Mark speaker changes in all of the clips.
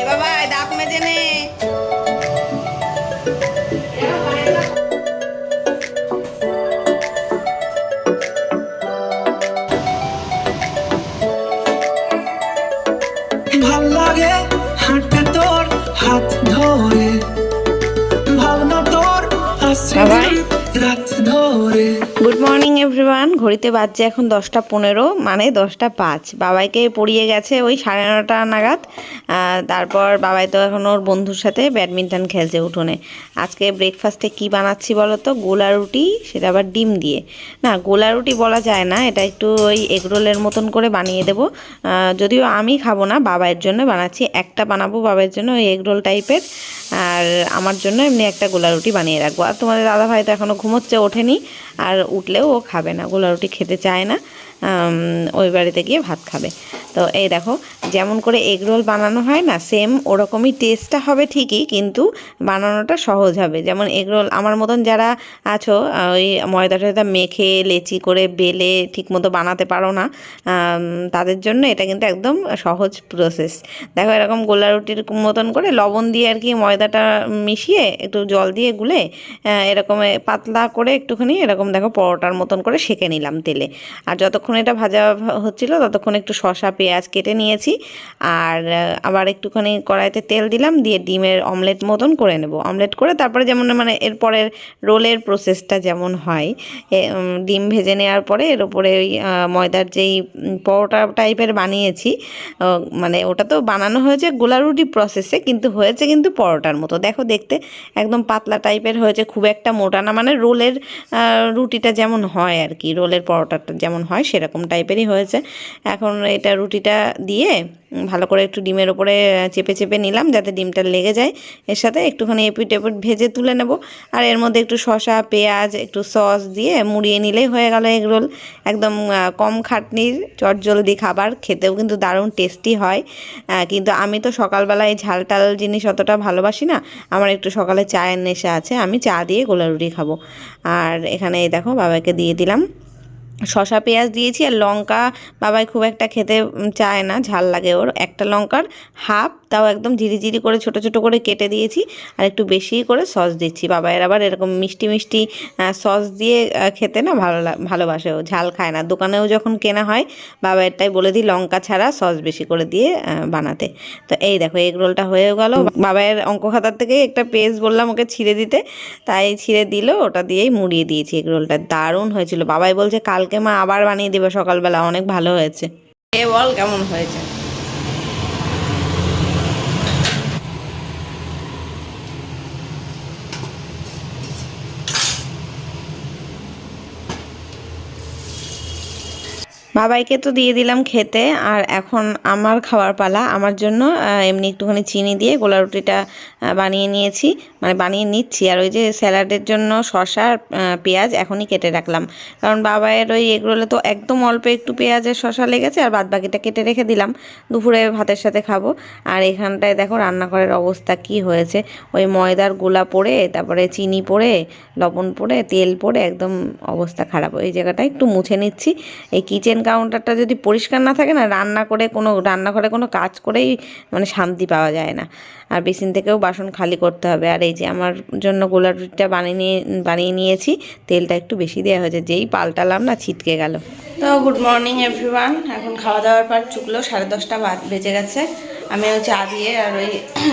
Speaker 1: বাবা দাঁত মেজে নে।
Speaker 2: ভাল লাগে হাঁটতে তোর হাত ধরে, ভাবনা তোর আসছে রাত ধরে।
Speaker 1: Good morning everyone. ঘড়িতে বাজছে এখন 10টা 15, মানে 10টা 5। বাবাইকে পড়িয়ে গেছে ওই 9:30 নাগাদ। তারপর বাবাই তো এখন ওর বন্ধুর সাথে ব্যাডমিন্টন খেলছে উঠোনে। আজকে ব্রেকফাস্টে কি বানাচ্ছি বলো তো? গোলা রুটি, সেটা আবার ডিম দিয়ে। না, গোলা রুটি বলা যায় না, এটা একটু ওই এগরোলের মতন করে বানিয়ে দেবো। যদিও আমি খাবো না, বাবাইয়ের জন্য বানাচ্ছি। একটা বানাবো বাবাইয়ের জন্য ওই এগরোল টাইপের, আর আমার জন্য এমনি একটা গোলা রুটি বানিয়ে রাখবো। আর তোমাদের দাদাভাই তো এখনও ঘুমোচ্ছে, ওঠেনি। আর উঠলেও ও খাবে না, গোলা রুটি খেতে চায় না, ওই বাড়িতে গিয়ে ভাত খাবে। তো এই দেখো, যেমন করে এগ রোল বানানো হয় না, সেম ওরকমই টেস্টটা হবে ঠিকই, কিন্তু বানানোটা সহজ হবে। যেমন এগ রোল আমার মতন যারা আছো, ওই ময়দা টয়দা মেখে লেচি করে বেলে ঠিকমতো বানাতে পারো না, তাদের জন্য এটা কিন্তু একদম সহজ প্রসেস। দেখো, এরকম গোলা রুটির মতন করে লবণ দিয়ে আর কি ময়দাটা মিশিয়ে একটু জল দিয়ে গুলে এরকম পাতলা করে একটুখানি এরকম দেখো পরোটার মতন করে সেঁকে নিলাম তেলে। আর যতক্ষণ এটা ভাজা হচ্ছিল ততক্ষণ একটু শসা পেঁয়াজ কেটে নিয়েছি। আর আবার একটুখানি কড়াইতে তেল দিলাম, দিয়ে ডিমের অমলেট মতন করে নেব। অমলেট করে তারপরে যেমন মানে এরপরের রোলের প্রসেসটা যেমন হয়, ডিম ভেজে নেওয়ার পরে এর উপরে ওই ময়দার যেই পরোটা টাইপের বানিয়েছি, মানে ওটা তো বানানো হয়েছে গোলা রুটি প্রসেসে, কিন্তু হয়েছে কিন্তু পরোটার মতো। দেখো, দেখতে একদম পাতলা টাইপের হয়েছে, খুব একটা মোটা না, মানে রোলের রুটিটা যেমন হয় আর কি, রোলের পরোটাটা যেমন হয় সেরকম টাইপেরই হয়েছে। এখন এটা রুটিটা দিয়ে ভালো করে একটু ডিমের ওপরে চেপে চেপে নিলাম, যাতে ডিমটা লেগে যায়। এর সাথে একটুখানি এপিট এপিট ভেজে তুলে নেব। আর এর মধ্যে একটু শসা পেঁয়াজ একটু সস দিয়ে মুড়িয়ে নিলেই হয়ে গেল এগ রোল। একদম কম খাটনির চটজলদি খাবার, খেতেও কিন্তু দারুণ টেস্টি হয়। কিন্তু আমি তো সকালবেলায় ঝাল টাল জিনিস অতটা ভালোবাসি না, আমার একটু সকালে চায়ের নেশা আছে, আমি চা দিয়ে গোলা রুটি খাবো। আর এখানে দেখো বাবাকে দিয়ে দিলাম শসা পেঁয়াজ দিয়েছি। আর লঙ্কা বাবাই খুব একটা খেতে চায় না, ঝাল লাগে ওর। একটা লঙ্কার হাফ, তাও একদম ঝিরি করে ছোট ছোট করে কেটে দিয়েছি। আর একটু বেশি করে সস দিচ্ছি। বাবাইয়ের আবার এরকম মিষ্টি মিষ্টি সস দিয়ে খেতে না ভালোবাসে, ও ঝাল খায় না। দোকানেও যখন কেনা হয় বাবাইয়েরটাই বলে দিই লঙ্কা ছাড়া সস বেশি করে দিয়ে বানাতে। তো এই দেখো এগ রোলটা হয়ে গেল। বাবাইয়ের অঙ্ক খাতার থেকে একটা পেজ বললাম ওকে ছিঁড়ে দিতে, তাই ছিঁড়ে দিল, ওটা দিয়েই মুড়িয়ে দিয়েছি। এগ রোলটা দারুণ হয়েছিল। বাবাই বলছে কালকে মা আবার বানিয়ে দেবে সকালবেলা, অনেক ভালো হয়েছে। এ বল কেমন হয়েছে? বাবাইকে তো দিয়ে দিলাম খেতে, আর এখন আমার খাওয়ার পালা। আমার জন্য এমনি একটুখানি চিনি দিয়ে গোলা রুটিটা বানিয়ে নিয়েছি, মানে বানিয়ে নিচ্ছি। আর ওই যে স্যালাডের জন্য শসা পেঁয়াজ এখনই কেটে রাখলাম, কারণ বাবাইয়ের ওই এগরোলে তো একদম অল্প একটু পেঁয়াজের শসা লেগেছে, আর বাদবাকিটা কেটে রেখে দিলাম, দুপুরে ভাতের সাথে খাবো। আর এখানটায় দেখো রান্নাঘরের অবস্থা কি হয়েছে, ওই ময়দার গোলা পড়ে, তারপরে চিনি পড়ে, লবণ পড়ে, তেল পড়ে একদম অবস্থা খারাপ। এই জায়গাটা একটু মুছে নিচ্ছি। এই কিচেন কাউন্টারটা যদি পরিষ্কার না থাকে না, রান্নাঘরে কোনো কাজ করেই মানে শান্তি পাওয়া যায় না। আর বেসিন থেকেও বাসন খালি করতে হবে। আর এই যে আমার জন্য গোলা রুটিটা বানিয়ে নিয়েছি, তেলটা একটু বেশি দেওয়া হয়েছে, যেই পাল্টালাম না ছিটকে গেল। তো গুড মর্নিং এভরিওয়ান। এখন খাওয়া দাওয়ার পর চুকলো 10:30 বেজে গেছে। আমি ওই চা দিয়ে আর ওই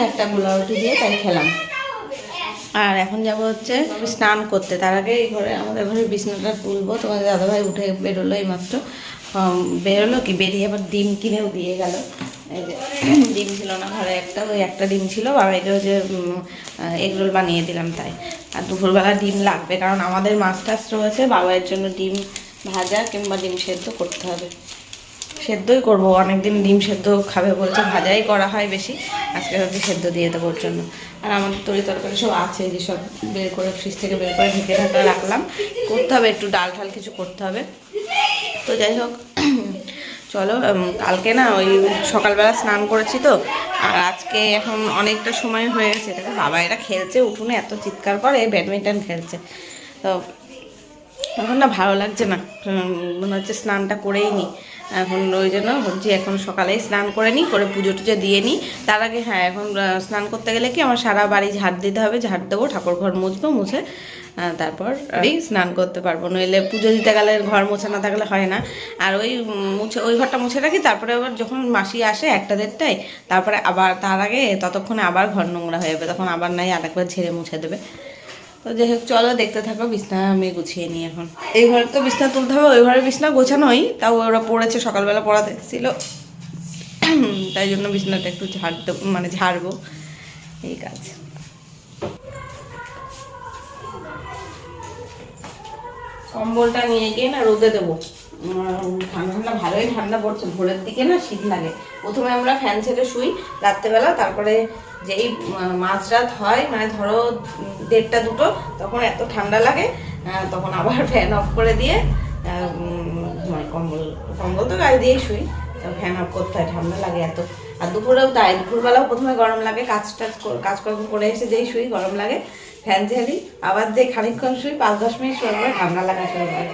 Speaker 1: একটা গোলা রুটি দিয়ে তাই খেলাম। আর এখন যাবো হচ্ছে স্নান করতে। তার আগে এই ঘরে আমাদের ঘরে বিছানাটা তুলবো। তোমাদের দাদাভাই উঠে বেরোলো এইমাত্র, বেরোলো কি বেরিয়ে আবার ডিম কিনেও দিয়ে গেল। এই যে ডিম ছিল না ঘরে, ওই একটা ডিম ছিল, বাবাইকে যে এগরোল বানিয়ে দিলাম তাই। আর দুপুরবেলা ডিম লাগবে, কারণ আমাদের মাছ টাছ রয়েছে, বাবাইয়ের জন্য ডিম ভাজা কিংবা ডিম সেদ্ধ করতে হবে। সেদ্ধই করবো, অনেকদিন ডিম সেদ্ধ খাবে বলছে, ভাজাই করা হয় বেশি, আজকে ভাবছি সেদ্ধ দিয়ে দেবো ওর জন্য। আর আমাদের তরকারি সব আছে, যেসব বের করে ফ্রিজ থেকে বের করে ঢেকে রাখলাম, করতে হবে একটু ডাল ঠাল কিছু করতে হবে। তো যাই হোক, চলো। কালকে না ওই সকালবেলা স্নান করেছি তো, আর আজকে এখন অনেকটা সময় হয়ে গেছে। দেখো বাবা এরা খেলছে উঠোনে, এত চিৎকার করে, ব্যাডমিন্টন খেলছে। তো এখন না ভালো লাগছে না, মনে হচ্ছে স্নানটা করেই নিই এখন, ওই জন্য ভাবছি এখন সকালেই স্নান করে নিই, করে পুজো টুজো দিয়ে নিই। তার আগে হ্যাঁ, এখন স্নান করতে গেলে কি আমার সারা বাড়ি ঝাড় দিতে হবে, ঝাড় দেবো, ঠাকুর ঘর মুছবো, মুছে তারপর স্নান করতে পারবো। নইলে পুজো দিতে গেলে ঘর মোছা না থাকলে হয় না। আর ওই মুছে, ওই ঘরটা মুছে রাখি, তারপরে আবার যখন মাসি আসে 1টা-1:30টায়, তারপরে আবার তার আগে ততক্ষণে আবার ঘর নোংরা হয়ে যাবে, তখন আবার নাই আরেকবার ঝেড়ে মুছে দেবে। তো যাই হোক, চলো দেখতে থাকো। বিছনা আমি গুছিয়ে নিই এখন। এই ঘরে তো বিছনা তুলতে হবে, ওই ঘরে বিছনা গোছানোই, তাও ওরা পড়েছে, সকালবেলা পড়াতে ছিল, তাই জন্য বিছনাটা একটু ঝাড়বো, এই কাজ। কম্বলটা নিয়ে গিয়ে না রোদে দেবো, ঠান্ডা ঠান্ডা, ভালোই ঠান্ডা পড়ছে, ভোরের দিকে না শীত লাগে। প্রথমে আমরা ফ্যান ছেড়ে শুই রাত্রেবেলা, তারপরে যেই মাঝরাত হয়, মানে ধরো 1:30-2টো, তখন এত ঠান্ডা লাগে, তখন আবার ফ্যান অফ করে দিয়ে কম্বল কম্বল তো গায়ে দিয়েই শুই, ফ্যান অফ করতে হয়, ঠান্ডা লাগে এত। আর দুপুরেও তাই, দুপুরবেলাও প্রথমে গরম লাগে, কাজকর্ম করে এসে যেই শুই গরম লাগে, ফ্যান ঝেলি, আবার যে খানিকক্ষণ শুই 5-10 মিনিট শুয়ে পরে ঠান্ডা লাগা শুরু হয়।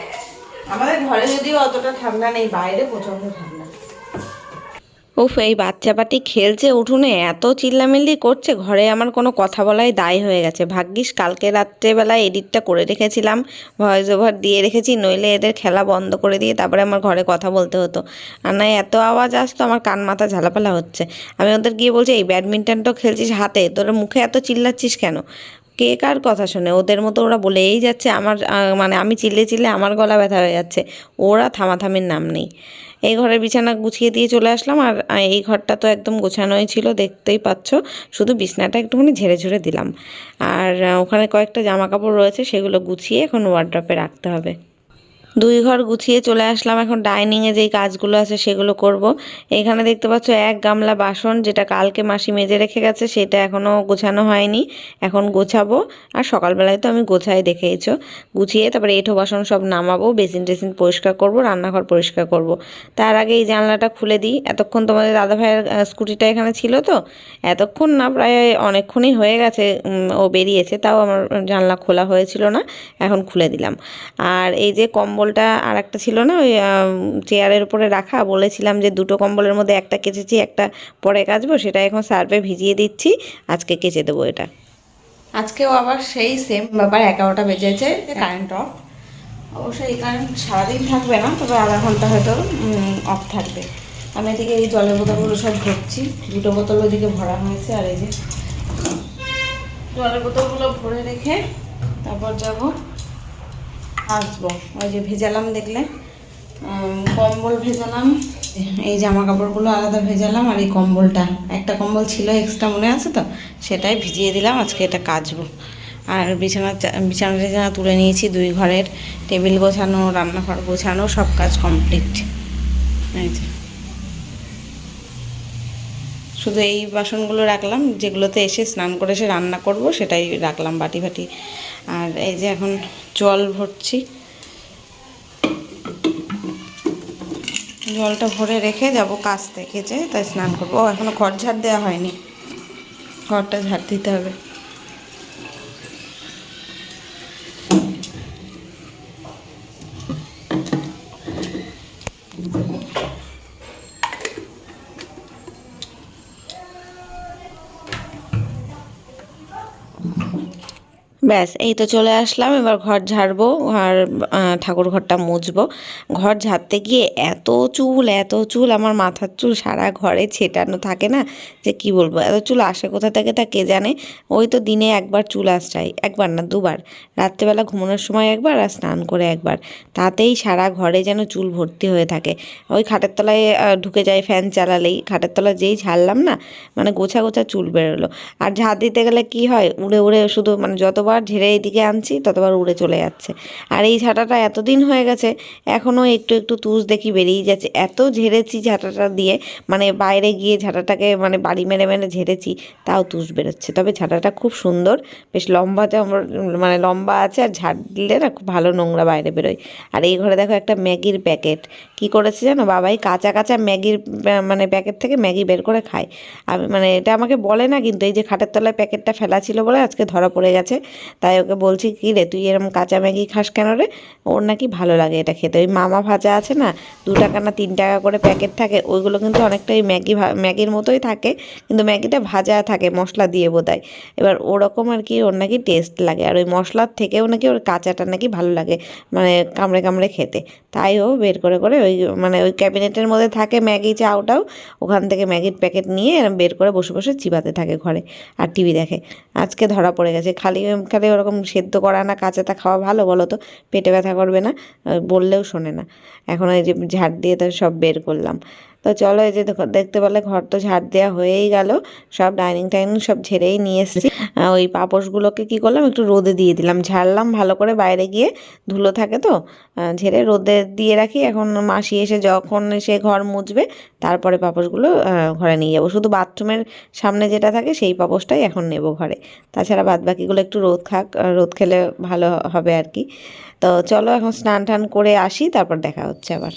Speaker 1: আমাদের ঘরে যদিও অতটা ঠান্ডা নেই, বাইরে প্রচণ্ড ঠান্ডা। উফ, এই বাচ্চা পাটি খেলছে উঠোনে, এত চিল্লামিল্লি করছে, ঘরে আমার কোনো কথা বলাই দায় হয়ে গেছে। ভাগ্যিস কালকে রাত্রেবেলায় এডিটটা করে রেখেছিলাম, ভয়েস ওভার দিয়ে রেখেছি, নইলে এদের খেলা বন্ধ করে দিয়ে তারপরে আমার ঘরে কথা বলতে হতো। আর নয় এত আওয়াজ আসতো, আমার কান মাথা ঝালাপালা হচ্ছে। আমি ওদের গিয়ে বলছি, এই ব্যাডমিন্টনটাও খেলছিস হাতে, তোর মুখে এত চিল্লাচ্ছিস কেন? কে কার কথা শোনে? ওদের মতো ওরা বলেই যাচ্ছে, আমার মানে আমি চিল্লে চিল্লে আমার গলা ব্যথা হয়ে যাচ্ছে, ওরা থামাথামির নাম নেই। এই ঘরের বিছানা গুছিয়ে দিয়ে চলে আসলাম, আর এই ঘরটা তো একদম গোছানোই ছিল, দেখতেই পাচ্ছ, শুধু বিছনাটা একটুখানি ঝেড়ে ঝেড়ে দিলাম। আর ওখানে কয়েকটা জামা কাপড় রয়েছে, সেগুলো গুছিয়ে এখন ওয়ার্ড্রপে রাখতে হবে। 2 ঘর গুছিয়ে চলে আসলাম, এখন ডাইনিংয়ে যেই কাজগুলো আছে সেগুলো করব। এখানে দেখতে পাচ্ছ 1 গামলা বাসন, যেটা কালকে মাসি মেজে রেখে গেছে, সেটা এখনও গোছানো হয়নি, এখন গোছাবো। আর সকালবেলায় তো আমি গোছাই, দেখেইছো, গুছিয়ে তারপরে এঁঠো বাসন সব নামাবো, বেসিন টেসিন পরিষ্কার করব, রান্নাঘর পরিষ্কার করব। তার আগে এই জানলাটা খুলে দিই। এতক্ষণ তোমাদের দাদা ভাইয়ের স্কুটিটা এখানে ছিল, তো এতক্ষণ না, প্রায় অনেকক্ষণই হয়ে গেছে ও বেরিয়েছে, তাও আমার জানলা খোলা হয়েছিল না, এখন খুলে দিলাম। আর এই যে কম্বলটা আর একটা ছিল না, ওই চেয়ারের উপরে রাখা, বলেছিলাম যে 2টো কম্বলের মধ্যে একটা কেচেছি, একটা পরে কাচবো, সেটা এখন সার্ফে ভিজিয়ে দিচ্ছি, আজকে কেচে দেবো এটা। আজকেও আবার সেই সেম ব্যাপার, 11টা বেজেছে, কারেন্ট অফ। অবশ্যই এই কারেন্ট সারাদিন থাকবে না, তবে আধা ঘন্টা হয়তো অফ থাকবে। আমি এদিকে এই জলের বোতলগুলো সব ভরছি, 2টো বোতল ওইদিকে ভরা হয়েছে, আর এই যে জলের বোতলগুলো ভরে রেখে তারপর যাবো আসবো। ওই যে ভেজালাম, দেখলে কম্বল ভেজালাম, এই জামা কাপড়গুলো আলাদা ভেজালাম, আর এই কম্বলটা, একটা কম্বল ছিল এক্সট্রা, মনে আছে তো, সেটাই ভিজিয়ে দিলাম, আজকে এটা কাচবো। আর বিছানা তুলে নিয়েছি, 2 ঘরের টেবিল গোছানো, রান্নাঘর গোছানো, সব কাজ কমপ্লিট। এই যে শুধু এই বাসনগুলো রাখলাম, যেগুলোতে এসে স্নান করে এসে রান্না করব, সেটাই রাখলাম, বাটি বাটি। আর এই যে এখন জল ভরছি, জলটা ভরে রেখে যাব কাচতে, কেচে তাই স্নান করবো। এখনও ঘর ঝাড় দেওয়া হয়নি, ঘরটা ঝাড় দিতে হবে। ব্যাস, এই তো চলে আসলাম, এবার ঘর ঝাড়বো, আর ঠাকুর ঘরটা মুছবো। ঘর ঝাড়তে গিয়ে এত চুল, আমার মাথার চুল সারা ঘরে ছেটানো থাকে না, যে কি বলবো, এত চুল আসে কোথা থেকে তা কে জানে। ওই তো দিনে একবার চুল আঁচড়াই, একবার না 2বার, রাত্রেবেলা ঘুমানোর সময় একবার, আর স্নান করে একবার, তাতেই সারা ঘরে যেন চুল ভর্তি হয়ে থাকে। ওই খাটের তলায় ঢুকে যায় ফ্যান চালালেই, খাটের তলা যেই ঝাড়লাম না, মানে গোছা গোছা চুল বেরোলো। আর ঝাড় দিতে গেলে কি হয়, উড়ে উড়ে শুধু, মানে যতবার ঝেড়ে এইদিকে আনছি ততবার উড়ে চলে যাচ্ছে। আর এই ঝাঁটাটা এতদিন হয়ে গেছে, এখনও একটু একটু তুষ দেখি বেরিয়ে যাচ্ছে, এত ঝেড়েছি ঝাঁটাটা দিয়ে, মানে বাইরে গিয়ে ঝাঁটাটাকে মানে বাড়ি মেরে মেরে ঝেড়েছি, তাও তুষ বেরোচ্ছে। তবে ঝাঁটাটা খুব সুন্দর, বেশ মানে লম্বা আছে, আর ঝাড় দিলে না খুব ভালো নোংরা বাইরে বেরোয়। আর এই ঘরে দেখো একটা ম্যাগির প্যাকেট, কি করেছে জানো, বাবাই কাঁচা কাঁচা ম্যাগির মানে প্যাকেট থেকে ম্যাগি বের করে খায়। আমি মানে এটা আমাকে বলে না, কিন্তু এই যে খাটের তলায় প্যাকেটটা ফেলা ছিল বলে আজকে ধরা পড়ে গেছে। তাই ওকে বলছি কি রে তুই এরকম কাঁচা ম্যাগি খাস কেন রে, ওর নাকি ভালো লাগে এটা খেতে। ওই মামা ভাজা আছে না, 2 টাকা না 3 টাকা করে প্যাকেট থাকে, ওইগুলো কিন্তু অনেকটা ওই ম্যাগির মতোই থাকে, কিন্তু ম্যাগিটা ভাজা থাকে মশলা দিয়ে বোধহয়। এবার ওরকম আর কি ওর নাকি টেস্ট লাগে, আর ওই মশলার থেকেও নাকি ওর কাঁচাটা নাকি ভালো লাগে, মানে কামড়ে কামড়ে খেতে। তাই ও বের করে করে ওই মানে ওই ক্যাবিনেটের মধ্যে থাকে ম্যাগি চাউটাও, ওখান থেকে ম্যাগির প্যাকেট নিয়ে এরম বের করে বসে বসে চিবাতে থাকে ঘরে আর টিভি দেখে। আজকে ধরা পড়ে গেছে। খালি খালি ওরকম সেদ্ধ করা না কাঁচাটা খাওয়া ভালো বলো তো, পেটে ব্যথা করবে না? বললেও শোনে না। এখন এই যে ঝাড় দিয়ে তো সব বের করলাম। তো চলো, এই যে দেখো দেখতে পেলে ঘর তো ঝাড় দেওয়া হয়েই গেল, সব ডাইনিং টাইনিং সব ঝেড়েই নিয়ে এসেছি। ওই পাপোশগুলোকে কি করলাম, একটু রোদে দিয়ে দিলাম, ঝাড়লাম ভালো করে, বাইরে গিয়ে ধুলো থাকে তো, ঝেড়ে রোদে দিয়ে রাখি। এখন মাসি এসে যখন সে ঘর মুছবে তারপরে পাপোশগুলো ঘরে নিয়ে যাবো। শুধু বাথরুমের সামনে যেটা থাকে সেই পাপোশটাই এখন নেব ঘরে, তাছাড়া বাদবাকিগুলো একটু রোদ খাক, রোদ খেলে ভালো হবে আর কি। তো চলো এখন স্নান টান করে আসি, তারপর দেখা হচ্ছে আবার।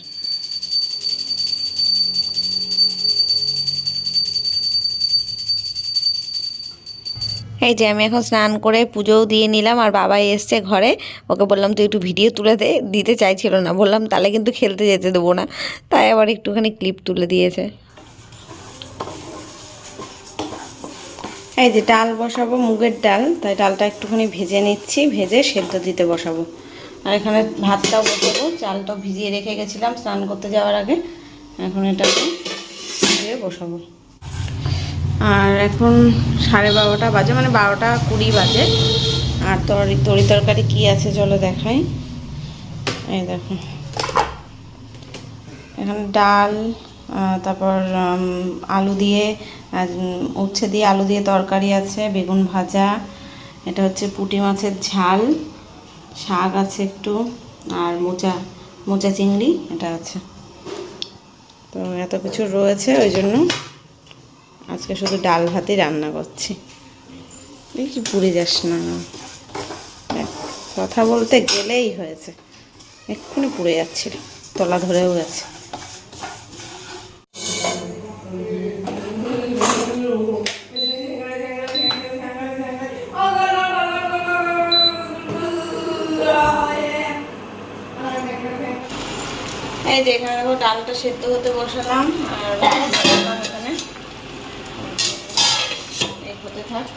Speaker 1: এই যে আমি এখন স্নান করে পুজোও দিয়ে নিলাম, আর বাবাই এসছে ঘরে। ওকে বললাম তুই একটু ভিডিও তুলে দিতে চাইছিল না, বললাম তাহলে কিন্তু খেলতে যেতে দেবো না, তাই আবার একটুখানি ক্লিপ তুলে দিয়েছে। এই যে ডাল বসাবো, মুগের ডাল, তাই ডালটা একটুখানি ভেজে নিচ্ছি, ভেজে সেদ্ধ দিতে বসাবো। আর এখানে ভাতটাও বসাবো, চালটাও ভিজিয়ে রেখে গেছিলাম স্নান করতে যাওয়ার আগে, এখন এটাকে দিয়ে বসাবো। আর এখন 12:30 বাজে, মানে 12:20 বাজে। আর তরি তরকারি কী আছে চলো দেখাই। এই দেখো, এখানে ডাল, তারপর আলু দিয়ে উচ্ছে দিয়ে আলু দিয়ে তরকারি আছে, বেগুন ভাজা, এটা হচ্ছে পুঁটি মাছের ঝাল, শাক আছে একটু, আর মোচা চিংড়ি এটা আছে। তো এত কিছু রয়েছে, ওই জন্য আজকে শুধু ডাল ভাতই রান্না করছি। দেখি পুড়ে যাস না, কথা বলতে গেলেই হয়েছে, এক্ষুনি পুড়ে যাচ্ছিল, তলা ধরেও গেছে। এই যে এখানে দেখো ডালটা সেদ্ধ হতে বসালাম, আর এখানে হতে থাক।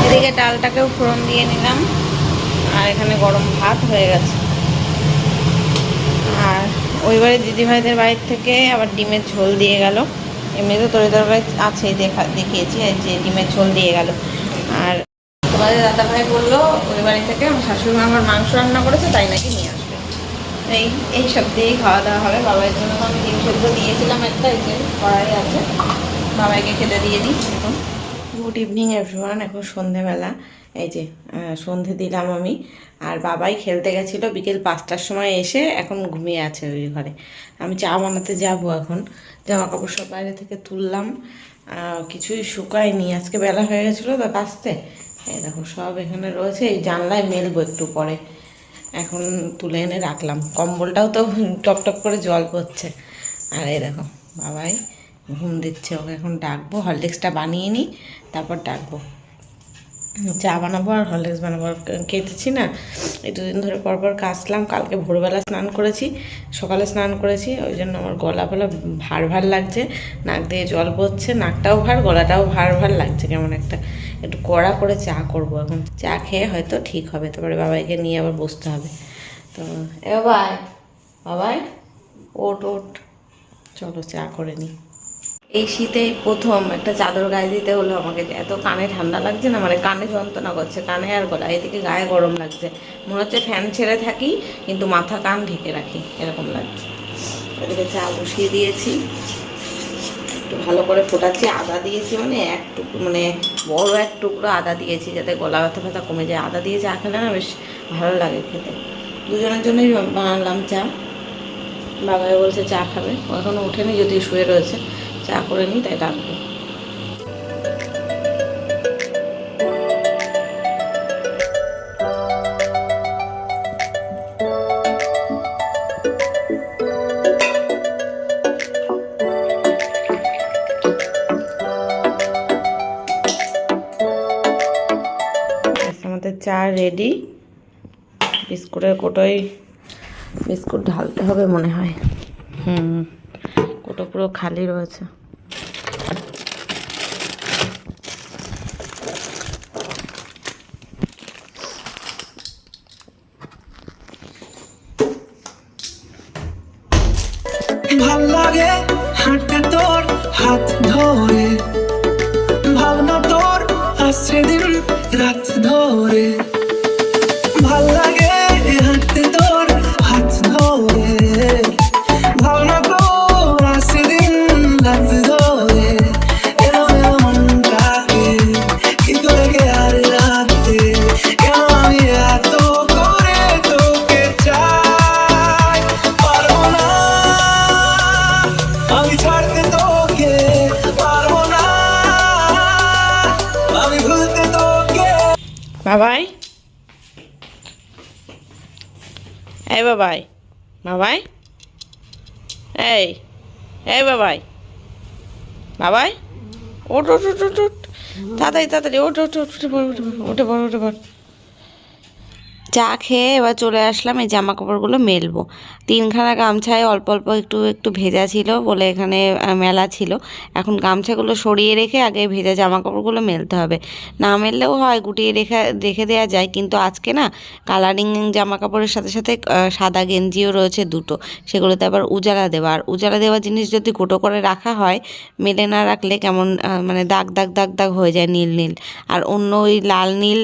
Speaker 1: এদিকে ডালটাকেও ফোড়ন দিয়ে নিলাম, আর এখানে গরম ভাত হয়ে গেছে। আর ওইবারে দিদিভাইদের বাড়ির থেকে আবার ডিমের ঝোল দিয়ে গেল, এমনিতে তরি তরকারি আছেই দেখিয়েছি, এই যে ডিমের ঝোল দিয়ে গেল। আর তোমাদের দাদাভাই বললো ওই বাড়ি থেকে আমার শাশুড়ি আমার মাংস রান্না করেছে, তাই নাকি নিয়ে আসবে। এই সব দিয়েই খাওয়া দাওয়া হবে। বাবার জন্য আমি ডিম সেদ্ধ দিয়েছিলাম একটা, এই যে কড়াই আছে, বাবাইকে খেতে দিয়ে দিই এখন। গুড ইভিনিং এভরিওয়ান, এখন সন্ধেবেলা। এই যে সন্ধে দিলাম আমি, আর বাবাই খেলতে গেছিলো বিকেল 5টার সময়, এসে এখন ঘুমিয়ে আছে ওই ঘরে। আমি চা বানাতে যাব এখন, জামা কাপড় সব বাইরে থেকে তুললাম, কিছুই শুকায়নি, আজকে বেলা হয়ে গেছিলো তো কাচতে। এই দেখো সব এখানে রয়েছে, এই জানলায় মেলবো একটু পরে, এখন তুলে এনে রাখলাম। কম্বলটাও তো টপ টপ করে জল পড়ছে। আর এই দেখো বাবাই ঘুম দিচ্ছে, ওকে এখন ডাকবো, হরলিক্সটা বানিয়ে নিই তারপর ডাকবো। চা বানাবো আর হরলিক্স বানাবো। কেটেছি না, এই 2 দিন ধরে পরপর কাচলাম, কালকে ভোরবেলা স্নান করেছি, সকালে স্নান করেছি, ওই জন্য আমার গলা ফলা ভার ভার লাগছে, নাক দিয়ে জল পড়ছে, নাকটাও ভার, গলাটাও ভার ভার লাগছে কেমন একটা। একটু কড়া করে চা করবো এখন, চা খেয়ে হয়তো ঠিক হবে, তারপরে বাবাইকে নিয়ে আবার বসতে হবে। তো এ বাবাই ওট ওট, চলো চা করে নিই। এই শীতে প্রথম একটা চাদর গায়ে দিতে হলো আমাকে, এত কানে ঠান্ডা লাগছে না, মানে কানে যন্ত্রণা করছে, কানে আর গলায়, এদিকে গায়ে গরম লাগছে, মনে হচ্ছে ফ্যান ছেড়ে থাকি কিন্তু মাথা কান ঢেকে রাখি, এরকম লাগছে। এদিকে চা বসিয়ে দিয়েছি, একটু ভালো করে ফোটাচ্ছি, আদা দিয়েছি, মানে মানে বড় এক টুকরো আদা দিয়েছি যাতে গলা ব্যথা ব্যথা কমে যায়। আদা দিয়ে চা খেলে না বেশ ভালো লাগে খেতে। দুজনের জন্যই বানালাম চা। বাবাই বলছে চা খাবে, ও এখনও ওঠেনি, যদি শুয়ে রয়েছে, চা করে নিই, তাই ডাকবো। আমাদের চা রেডি। বিস্কুটের কোটোয় বিস্কুট ঢালতে হবে মনে হয়। কোটো পুরো খালি রয়েছে।
Speaker 2: ভাল লাগে হাঁটতে তোর হাত ধরে, ভাবনা তোর আসছে দিন রাত ধরে। ভাল লাগে হাঁটতে তোর হাত ধরে, ভাবনা তোর আসছে দিন রাত ধরে। এলো এলো মনটাকে কিন্তু রেখে আর রাতে, কেন আমি এত করে তোকে চাই। পারবো না আমি ছাড়তে তোকে, পারবো না আমি ভুলতে তোকে।
Speaker 1: বাবাই, এই বাবাই, বাবাই, এই এই বাবাই, বাবাই, ওঠ ওঠ ওঠ ওঠ ওঠ, তাড়াতাড়ি তাড়াতাড়ি ওঠ ওঠ ওঠ, উঠে পড় উঠে পড় উঠে পড় উঠে পড়। চা খেয়ে এবার চলে আসলাম এই জামা কাপড়গুলো মেলবো। তিনখানা গামছায় অল্প অল্প একটু একটু ভেজা ছিল বলে এখানে মেলা ছিল। এখন গামছাগুলো সরিয়ে রেখে আগে ভেজা জামা কাপড়গুলো মেলতে হবে। না মেললেও হয়, গুটিয়ে রেখে দেওয়া যায়, কিন্তু আজকে না কালারিং জামা কাপড়ের সাথে সাথে সাদা গেঞ্জিও রয়েছে দুটো, সেগুলোতে আবার উজালা দেওয়া। আর উজালা দেওয়া জিনিস যদি গোটো করে রাখা হয়, মেলে না রাখলে কেমন মানে দাগ দাগ দাগ দাগ হয়ে যায়, নীল নীল। আর অন্য ওই লাল নীল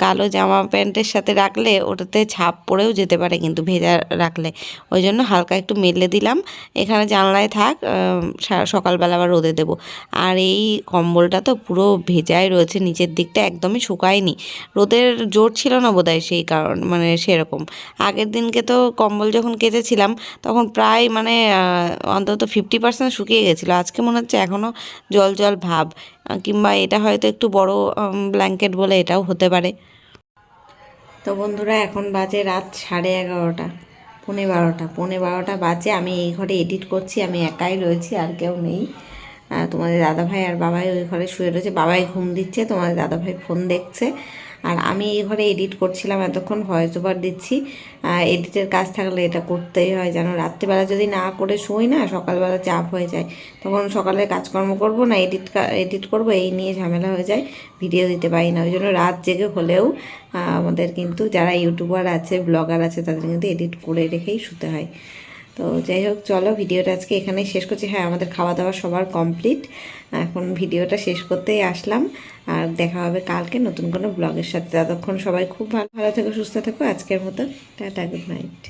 Speaker 1: কালো জামা প্যান্টের সাথে রাখলে ওটাতে ছাপ পড়েও যেতে পারে কিন্তু ভেজা রাখলে। ওই জন্য হালকা একটু মেলে দিলাম, এখানে জানলায় থাক, সকালবেলা আবার রোদে দেবো। আর এই কম্বলটা তো পুরো ভেজাই রয়েছে, নিচের দিকটা একদমই শুকায়নি। রোদের জোর ছিল না বোধহয়, সেই কারণ মানে সেরকম। আগের দিনকে তো কম্বল যখন কেচেছিলাম তখন প্রায় মানে অন্তত 50% শুকিয়ে গেছিলো। আজকে মনে হচ্ছে এখনও জল জল ভাব, কিংবা এটা হয়তো একটু বড় ব্ল্যাঙ্কেট বলে এটাও হতে পারে। তো বন্ধুরা, এখন বাজে রাত 11:30, পৌনে বারোটা বাজে। আমি এই ঘরে এডিট করছি, আমি একাই রয়েছি, আর কেউ নেই। তোমাদের দাদাভাই আর বাবাই ওই ঘরে শুয়ে রয়েছে। বাবাই ঘুম দিচ্ছে, তোমাদের দাদাভাই ফোন দেখছে, আর আমি এই ঘরে এডিট করছিলাম এতক্ষণ, ভয়েস ওভার দিচ্ছি। এডিটের কাজ থাকলে এটা করতেই হয়, যেন রাত্রিবেলা যদি না করে শুই না, সকালবেলা চাপ হয়ে যায়। তখন সকালে কাজকর্ম করব না, এডিট করব, এই নিয়ে ঝামেলা হয়ে যায়, ভিডিও দিতে পারি না। ওই জন্য রাত জেগে হলেও আমাদের কিন্তু যারা ইউটিউবার আছে, ব্লগার আছে, তাদের কিন্তু এডিট করে রেখেই শুতে হয়। তো যাই হোক, চলো ভিডিওটা আজকে এখানেই শেষ করছি। হ্যাঁ, আমাদের খাওয়া দাওয়া সবার কমপ্লিট, এখন ভিডিওটা শেষ করতেই আসলাম। আর দেখা হবে কালকে নতুন কোনো ব্লগের সাথে। ততক্ষণ সবাই খুব ভালো থেকো, সুস্থ থেকো। আজকের মতো টাটা, গুড নাইট।